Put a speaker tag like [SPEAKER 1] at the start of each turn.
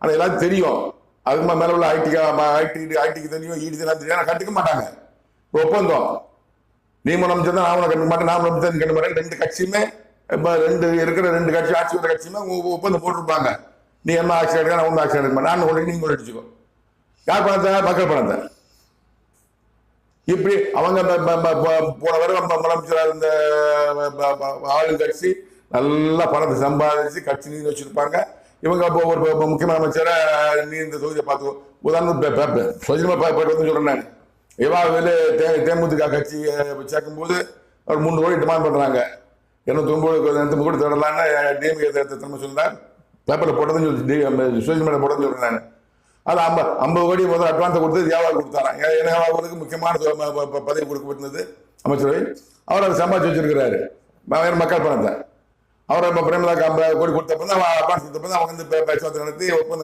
[SPEAKER 1] ஆனால் எல்லாரும் தெரியும். அதுக்கு மேலே உள்ள ஐடிக்கு தெரியும், ஈடி தெரியும், கண்டுக்க மாட்டாங்க. ஒப்பந்தம் நீ முதலமைச்சர் தான், நான் கண்டுக்க மாட்டேன், நான் முதலமைச்சர் கண்டுக்க மாட்டேன். ரெண்டு கட்சியுமே இருக்கிற ரெண்டு கட்சி ஆட்சி வர கட்சியுமே ஒப்பந்தம் போட்டிருப்பாங்க. நீ என்ன ஆட்சி எடுக்க, நான் ஒன்றும் ஆட்சி எடுக்க மாட்டேன், நான் கொண்டு நீங்க அடிச்சுக்கோ. யார் பணத்தை? மக்கள் பணத்தை. இப்படி அவங்க போன வருடம் முதலமைச்சராக இருந்த ஆளுங்கட்சி நல்லா பணத்தை சம்பாதிச்சு கட்சி நீதி வச்சிருப்பாங்க. இவங்க ஒரு முக்கியமான அமைச்சரை நீ இந்த தொகுதியை பார்த்துக்கோ. உதாரணத்துக்கு சொஜிமா போயிட்டு வந்து சொல்றேன் நான். இவாவில் தேமுதிக கட்சி சேர்க்கும் போது ஒரு 3 கோடி டிமாண்ட் பண்றாங்க. 209 கோடி தொடரலான்னு டிஎம்கே திரும்ப சொன்னார். பேப்பர்ல போட்டதுன்னு சொல்லி சோசியல் மீடியா போட்டதுன்னு சொல்றேன் நான். அது 50 கோடி முதல் அட்வான்ஸை கொடுத்து வியாபாரம் கொடுத்தாராம். வியாபாரத்துக்கு முக்கியமான பதவி கொடுக்கப்பட்டிருந்தது அமைச்சரவை. அவர் அதை சம்பாதிச்சு வச்சிருக்கிறாரு மக்கள் பணத்தை. அவர் பிரேமலாக்கு 50 கோடி கொடுத்தப்ப தான் அட்வான்ஸ் கொடுத்தப்ப தான் அவங்க வந்து பேச்சுவார்த்தை நடத்தி ஒப்பந்தம்